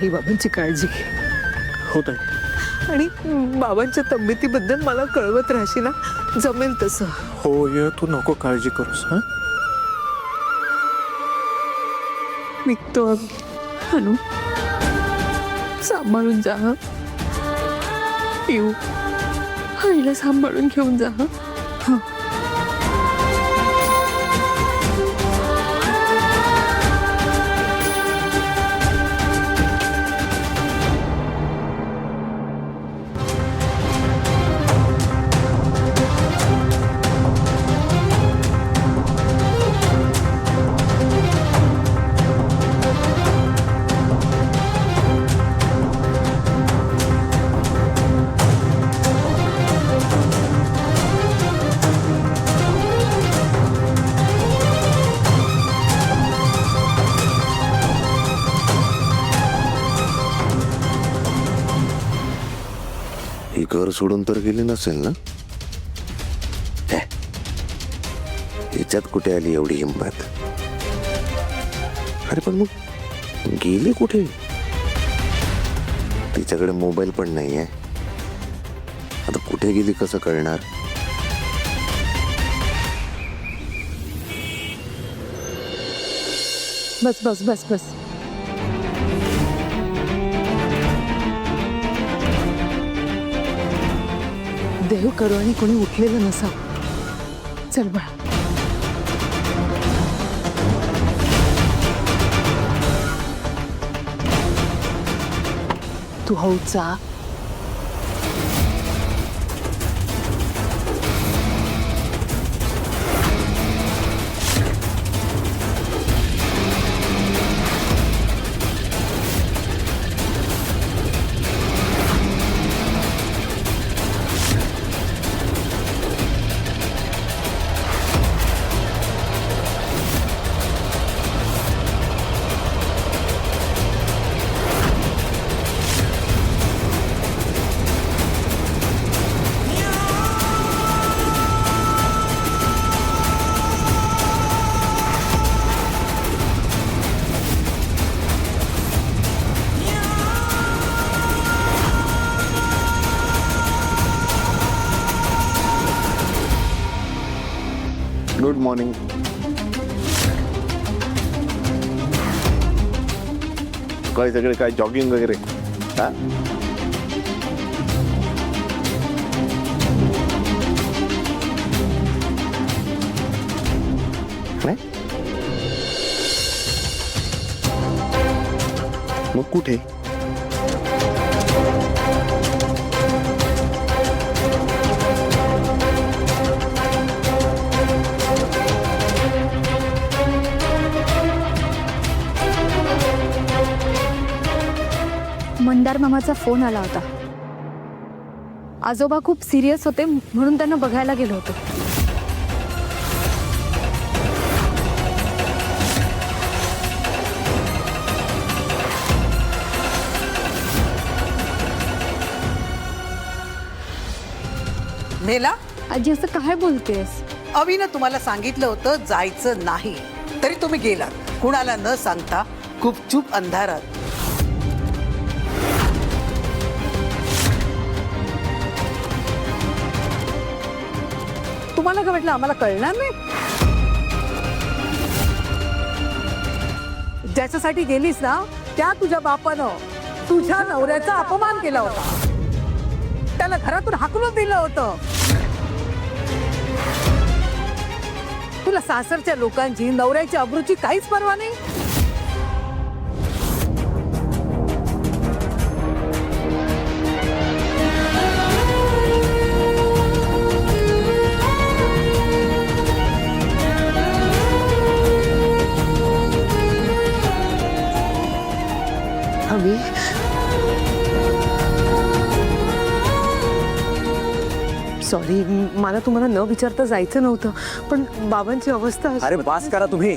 आई बाबांची काळजी घे होत आहे. आणि बाबांच्या तब्येतीबद्दल मला कळवत राहशील ना, जमेल तसं. हो ये, तू नको काळजी करूस. हा निघतो आम्ही. अनु, सांभाळून जा हं. पिऊ, आईला सांभाळून घेऊन जा हं. हं. ही घर सोडून तर गेली नसेल ना? हे, याच्यात कुठे आली एवढी हिंमत? अरे पण मग गेली कुठे? तिच्याकडे मोबाईल पण नाहीये. आता कुठे गेली कसं कळणार? बस बस बस बस. देव करो आणि कोणी उठलेलं नसावं. चल बाळा. तू हळूच जा. Good morning. काय सगळे काय जॉगिंग वगैरे? हा नाही? मग कुठे? मंदार मामाचा फोन आला होता. आजोबा खूप सिरियस होते म्हणून त्यांना बघायला गेलो होतो. मेला, आजी असं काय बोलतेस? अविनं तुम्हाला सांगितलं होतं जायचं नाही, तरी तुम्ही गेलात कुणाला न सांगता, गुपचूप अंधारात. तुम्हाला काय वाटलं आम्हाला कळणार नाही? ज्याच्यासाठी गेलीस ना, त्या तुझ्या बापानं तुझ्या नवऱ्याचा अपमान केला होता. त्याला घरातून हाकलून दिलं होतं. तुला सासरच्या लोकांची, नवऱ्याची अब्रूची काहीच पर्वा नाही. हवी, सॉरी, मला तुम्हाला न विचारता जायचं नव्हतं, पण बाबांची अवस्था अरे बास करा तुम्ही.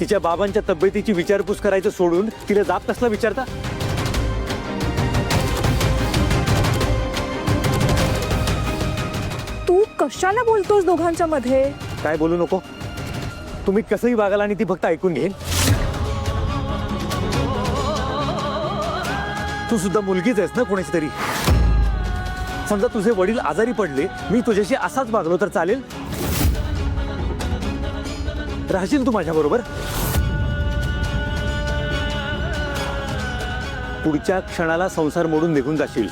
तिच्या बाबांच्या तब्येतीची विचारपूस करायचं सोडून तिला जाब कसला विचारता? तू कशाला बोलतोस दोघांच्या मध्ये? काय बोलू नको. तुम्ही कसंही वागाल आणि ती फक्त ऐकून घेईल. तू सुद्धा मुलगीच आहेस ना कोणाची तरी. समजा तुझे वडील आजारी पडले, मी तुझ्याशी असाच वागलो तर चालेल? राहशील तू माझ्या बरोबर? पुढच्या क्षणाला संसार मोडून निघून जाशील.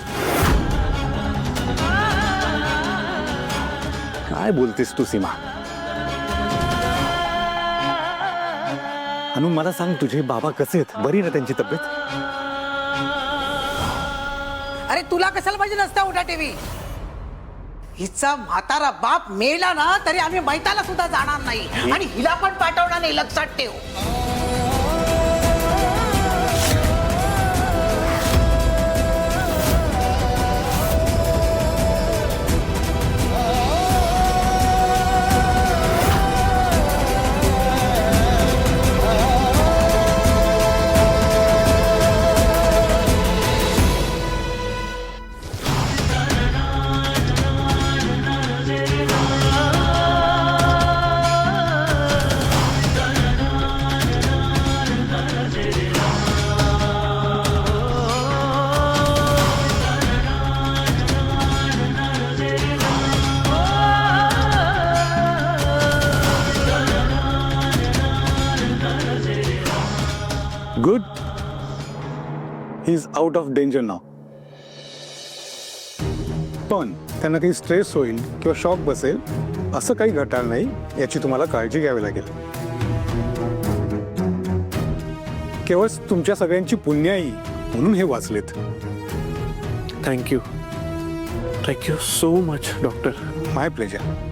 काय बोलतेस तू सीमा? अनु मला सांग, तुझे बाबा कसे आहेत? बरी ना त्यांची तब्येत? अरे तुला कशाला पाहिजे नसता उठा टीव्ही? हिचा म्हातारा बाप मेला ना तरी आम्ही मैताला सुद्धा जाणार नाही आणि हिला पण पाठवणार नाही, लक्षात ठेव. Good. He is out of danger नाव. पण त्यांना काही स्ट्रेस होईल किंवा शॉक बसेल असं काही घडणार नाही, याची तुम्हाला काळजी घ्यावी लागेल. केवळ तुमच्या सगळ्यांची पुण्याई म्हणून हे वाचलेत. Thank you so much doctor. My pleasure.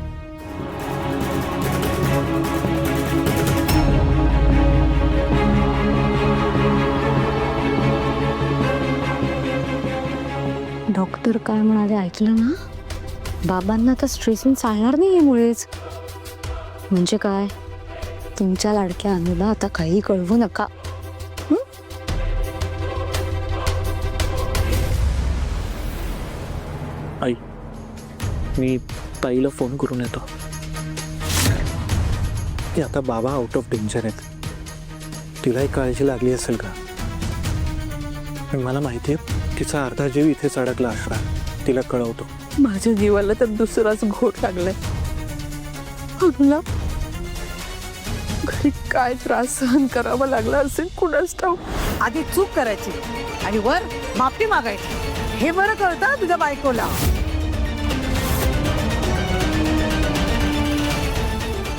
Doctor काय म्हणाले ऐकलं ना? बाबांना आता स्ट्रेसून चालणार नाही यामुळेच. म्हणजे काय, तुमच्या लाडक्या अनुला आता काही कळवू नका. आई, मी ताईला फोन करून येतो. की आता बाबा आउट ऑफ डेंजर आहेत. तिलाही काळजी लागली असेल का? पण मला माहिती आहे तिचा अर्धा जीव इथेच अडकला असणार. तिला कळवतो. माझ्या जीवाला तर दुसराच घोट लागलाय. अनुला घरी काय त्रास सहन करावा लागला असेल कुणास ठाऊक. आधी चूक करायची आणि वर माफी मागायची, हे बरं कळतं तुझ्या बायकोला.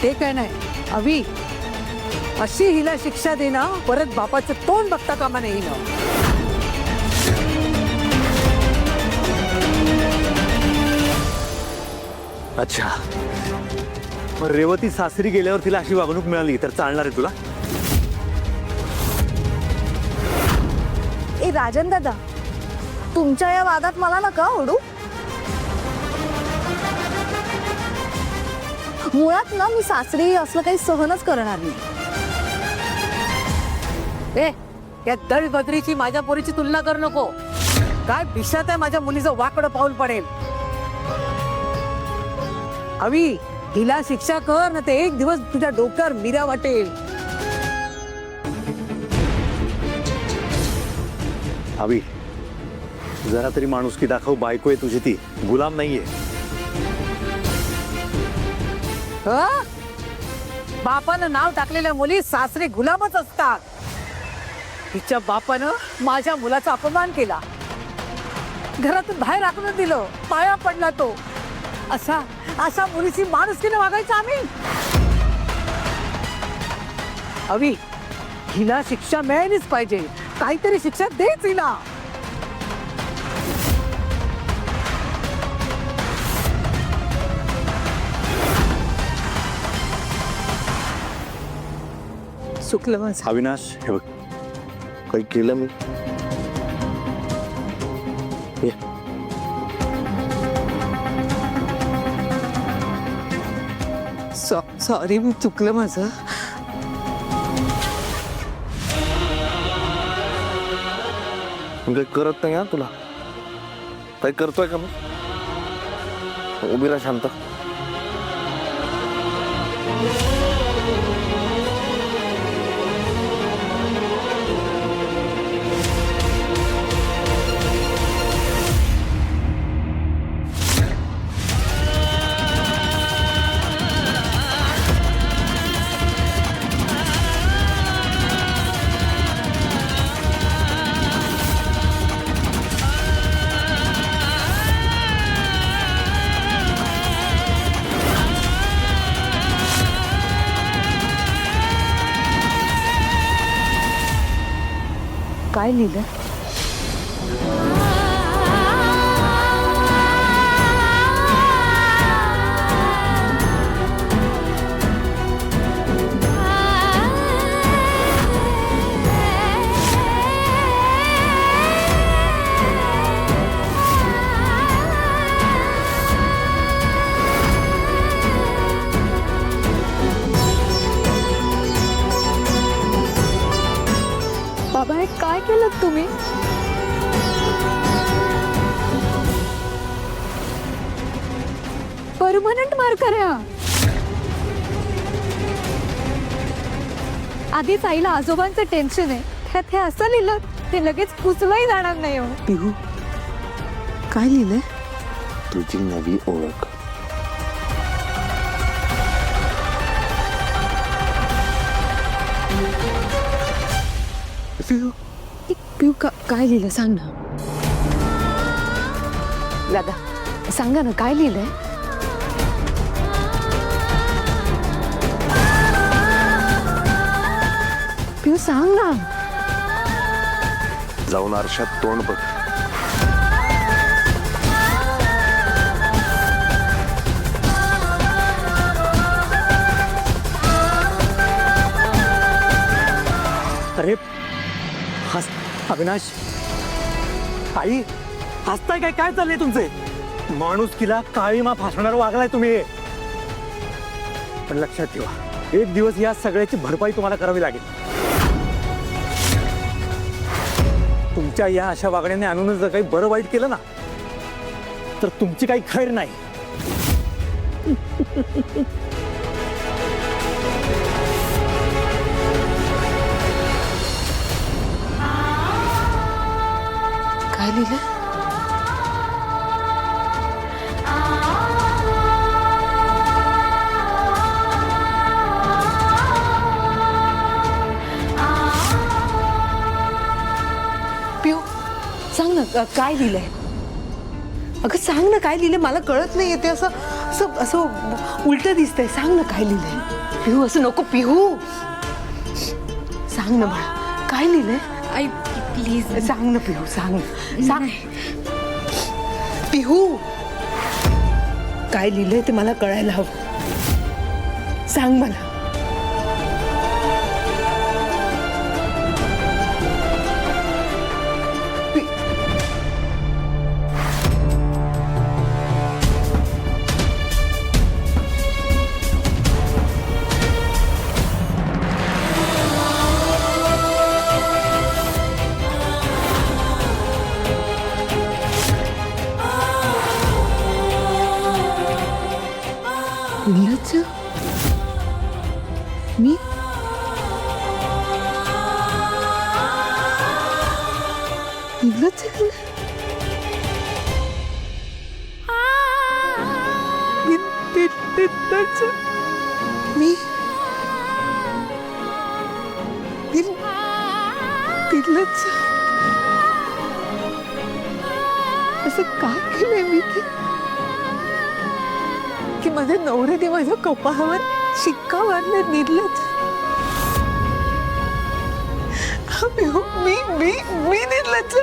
ते काय नाही अवी, अशी हिला शिक्षा देणं परत बापाचं तोंड बघता कामा नाही ना. अच्छा, मग रेवती सासरी गेल्यावर तिला अशी वागणूक मिळाली तर चालणार आहे तुला? ए राजन दादा, तुमच्या या वादात मला नका ओढू. मुळात ना मी सासरी असलं काही सहनच करणार नाही. ए, या दळबद्रीची माझ्या पोरीची तुलना करू नको. काय विषात आहे माझ्या मुलीचं वाकडं पाऊल पडेल. अवी, हिला शिक्षा कर ना, ते एक दिवस तुझ्या डोक्यावर मिऱ्या वाटेल. हवी, जरा तरी माणुसकी दाखव. बायको आहे तुझी, ती गुलाम नाहीये. बापानं नाव टाकलेल्या मुली सासरे गुलामच असतात. तिच्या बापानं माझ्या मुलाचा अपमान केला, घरातून बाहेर हाकलून दिलं, पाया पडला तो. अशा मुलीची माणुसकीने वागायचं आम्ही? अवी, हिला शिक्षा मिळालीच पाहिजे. काहीतरी शिक्षा देच हिला. चुकलं माझं. अविनाश, हे बघ, काही केलं मी? ये. सॉरी, चुकलं माझं. काही करत नाही. तुला काही करतोय का मी? उभी राहा शांत. काय लिहिलं? बाबा हे काय केलं तुम्ही? परमनंट मार्कर आहे हा. आधीच आईला आजोबांचं टेन्शन आहे, त्यात हे असं लिहिलं ते लगेच पुसलंही जाणार नाही हो. पिहू काय लिहिलंय? तुझी नवी ओळख. पिहू काय लिहिलं सांग ना दादा, सांगा ना काय लिहिलंय? पिहू सांग ना. जाऊन आरशात तोंड बघ. अरे हस अविनाश, आई हसताय काय? काय चाललंय तुमचे? माणुसकीला काळीमा फासणार वागलाय तुम्ही. पण लक्षात ठेवा, एक दिवस या सगळ्याची भरपाई तुम्हाला करावी लागेल. तुमच्या या अशा वागण्याने आणून जर काही बरं वाईट केलं ना, तर तुमची काही खैर नाही. काय लिहिलंय? पिऊ सांग ना काय लिहिलंय? अगं सांग ना काय लिहिलंय, मला कळत नाहीये ते. असं असं असं उलट दिसतंय. सांग ना काय लिहिलंय. पिहू असं नको पिहू, सांग ना बाळा काय लिहिलंय. आई प्लीज सांग ना पिहू, सांग सांग. पिहू काय लिहिलंय ते मला कळायला हवं. सांग मला. नीरज मी नीरज मी तिथलंच असं काय केलंय मी की माझ्या नवऱ्याने माझ्या कपाळावर शिक्का मारला. निर्लज. मी निर्लज.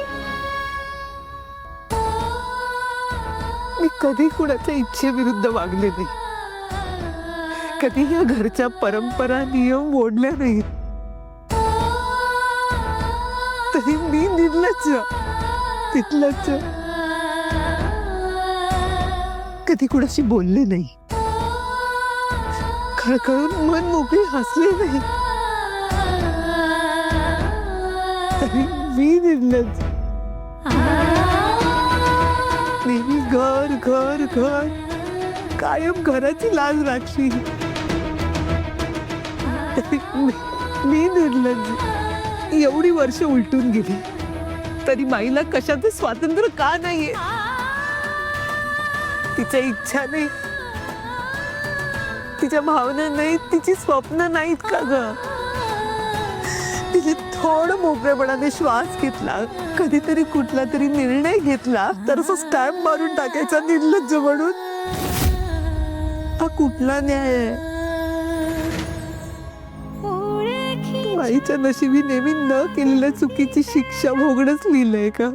मी कधी कुणाच्या इच्छेविरुद्ध वागले नाही, कधी या घरच्या परंपरा नियम मोडल्या नाहीत, तरी मी निर्लज. तिथलंच कधी कुणाशी बोलले नाही, खळखळून मन मोकळी हसले नाही, तरी मी निर्लज. नेहमी घर घर घर, कायम घराची लाज राखली, तरी मी निर्लज. एवढी वर्ष उलटून गेली तरी माईला कशाचं स्वातंत्र्य का नाहीये? तिच्या इच्छा नाही, तिच्या भावना नाहीत, तिची स्वप्न नाहीत का ग? तिने थोडं मोकळेपणाने श्वास घेतला, कधीतरी कुठला तरी निर्णय घेतला तर असं स्टॅम्प मारून टाकायचा निर्लज्ज म्हणून. हा कुठला न्याय आहे? आईच्या नशिबी नेहमी न केलेल्या चुकीची शिक्षा भोगणंच लिहिलंय का?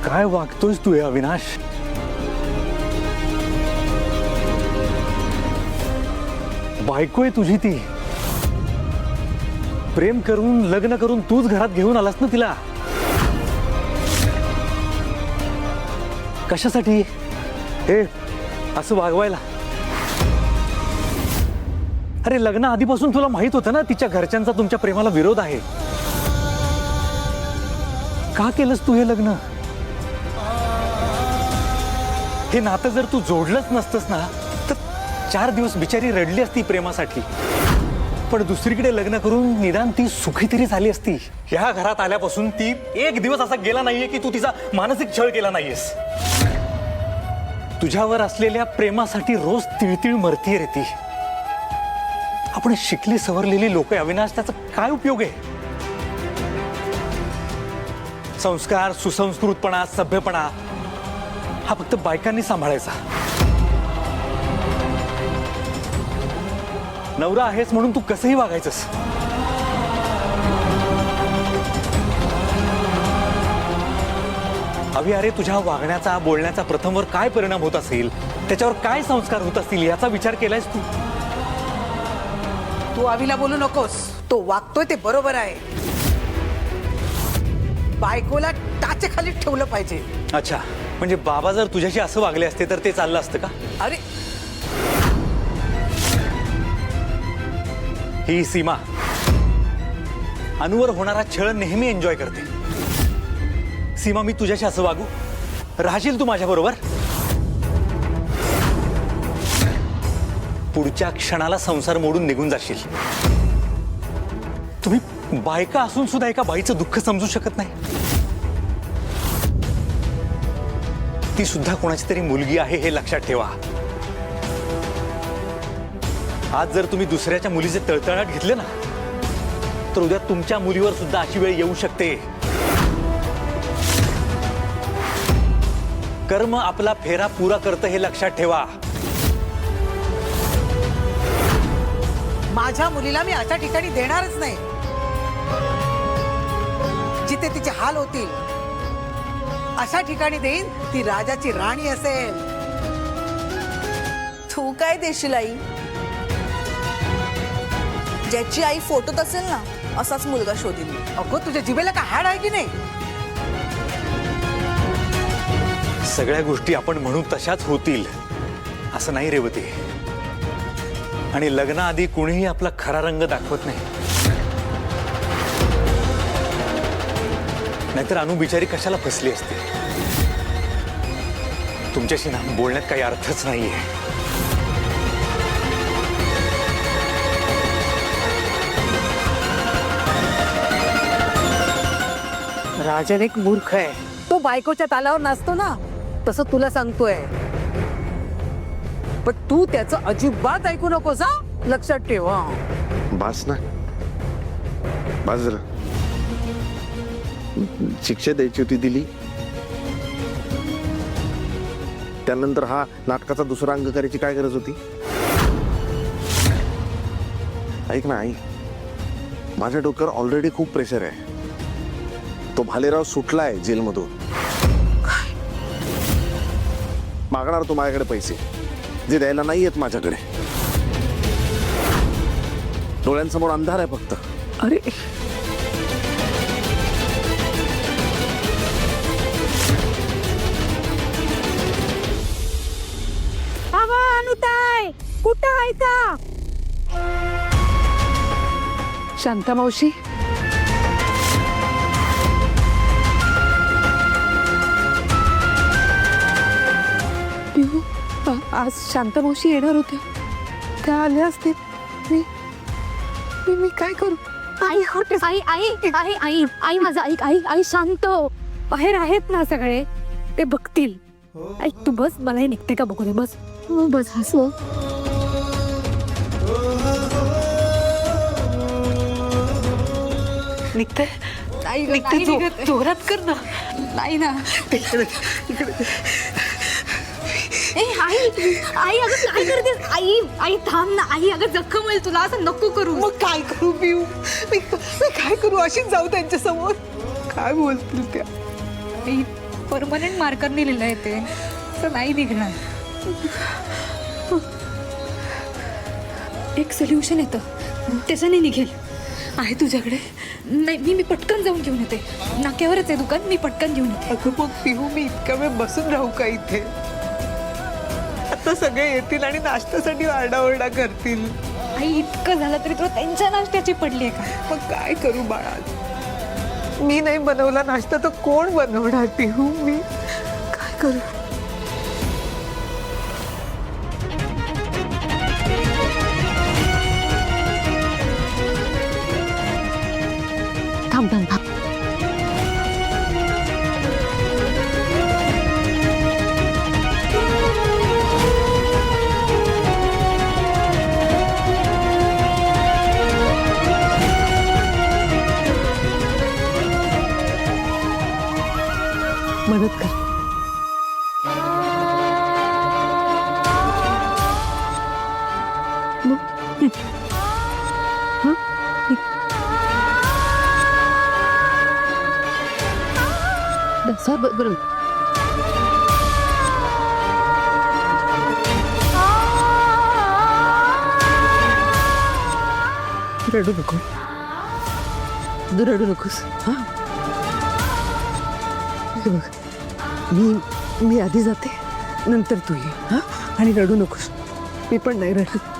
काय वागतोयस तू हे अविनाश? बायको आहे तुझी ती, प्रेम करून लग्न करून तूच घरात घेऊन आलास ना तिला. कशासाठी हे असं वागवायला? अरे लग्न आधीपासून तुला माहित होतं ना तिच्या घरच्यांचा तुमच्या प्रेमाला विरोध आहे. का केलंस तू हे लग्न? हे नातं जर तू जोडलंच नसतंस ना तर 4 दिवस बिचारी रडली असती प्रेमासाठी, पण दुसरीकडे लग्न करून निदान ती सुखी तरी झाली असती. ह्या घरात आल्यापासून ती एक दिवस असा गेला नाहीये की तू तिचा मानसिक छळ केला नाहीयेस. तुझ्यावर असलेल्या प्रेमासाठी रोज तिळतिळ मरतीये रे ती. आपण शिकली सवरलेली लोक अविनाश, त्याचा काय उपयोग आहे? संस्कार, सुसंस्कृतपणा, सभ्यपणा हा फक्त बायकांनी सांभाळायचा. नवरा आहेस म्हणून तू कसंही वागायचंस. अभि अरे तुझ्या वागण्याचा बोलण्याचा प्रथमवर काय परिणाम होत असेल, त्याच्यावर काय संस्कार होत असतील याचा विचार केलायस तू? तू आवीला बोलू नकोस. तो वागतोय ते बरोबर आहे. बायकोला टाचेखाली ठेवलं पाहिजे. अच्छा, म्हणजे बाबा जर तुझ्याशी असं वागले असते तर ते चाललं असतं का? अरे ही सीमा अनुवर होणारा छळ नेहमी एन्जॉय करते. सीमा, मी तुझ्याशी असं वागू? राहशील तू माझ्या बरोबर? पुढच्या क्षणाला संसार मोडून निघून जाशील. तुम्ही बायका असून सुद्धा एका बाईचं दुःख समजू शकत नाही. ती सुद्धा कोणाची तरी मुलगी आहे हे लक्षात ठेवा. आज जर तुम्ही दुसऱ्याच्या मुलीचे तळतळाट घेतले ना तर उद्या तुमच्या मुलीवर सुद्धा अशी वेळ येऊ शकते. कर्म आपला फेरा पुरा करतं हे लक्षात ठेवा. माझ्या मुलीला मी अशा ठिकाणी देणारच नाही जिथे तिचे हाल होतील. अशा ठिकाणी देईन ती राजाची राणी असेल. तू काय देशील आई? ज्याची आई फोटोत असेल ना असाच मुलगा शोधील. अगो तुझ्या जिभेला का हाड आहे की नाही? सगळ्या गोष्टी आपण म्हणू तशाच होतील असं नाही रेवती. आणि लग्नाआधी कुणीही आपला खरा रंग दाखवत नाही. नाहीतर अनु बिचारी कशाला फसली असते. तुमच्याशी ना बोलण्यात काही अर्थच नाहीये. राजन एक मूर्ख आहे. तो बायकोच्या तालावर नाचतो ना तसं तुला सांगतोय. पण तू त्याचं अजिबात ऐकू नकोस हा. लक्षात ठेव. बास ना, बास जरा. शिक्षा द्यायची होती दिली. त्यानंतर हा नाटकाचा दुसरा अंग करायची काय गरज होती? ऐक ना आई, माझ्या डोक्यावर ऑलरेडी खूप प्रेशर आहे. तो भालेराव सुटलाय जेलमधून. मागणार तो माझ्याकडे पैसे जे द्यायला नाही आहेत माझ्याकडे. डोळ्यांसमोर अंधार आहे फक्त. अरे अनुताई कुठं आहे का? शांता मावशी, पिहू, आज शांता मावशी येणार होत्या, त्या आल्या असतील. मी काय करू? आई आई आई आई आई आई माझा ऐक, आई आई शांत हो. बाहेर आहेत ना सगळे, ते बघतील. ऐक तू बस, मलाही निघते का बघू दे. बस बस हसव. निघते नाही निघते, जोरात कर ना. नाही ना. ए आई आई अगं काय करतेस? आई आई थांब ना. आई अगं जखम होईल तुला, असं नको करू. मग काय करू पिऊ? मी काय करू? अशीच जाऊ त्यांच्या समोर? काय बोलतील त्या? परमनंट मार्करने लिहिलं आहे ते, असं नाही निघणार. एक सोल्युशन येतं, त्याच्याने निघेल. आहे तुझ्याकडे? नाही मी पटकन जाऊन घेऊन येते. नाक्यावरच आहे दुकान, मी पटकन घेऊन येते. अगं मग पिहू, मी इतका वेळ बसून राहू का इथे? आता सगळे येतील आणि नाश्त्यासाठी आरडाओरडा करतील. आई इतकं झालं तरी तुला त्यांच्या नाश्त्याची पडली आहे का? मग काय करू बाळा? मी नाही बनवला नाश्ता तर कोण बनवणार पिहू? मी काय करू? थांब थांब थांब. मदत कर. बरोबर. रडू नको, रडू नकोस. हा, हे बघ, मी आधी जाते, नंतर तू ये. हा, आणि रडू नकोस. मी पण नाही रडत.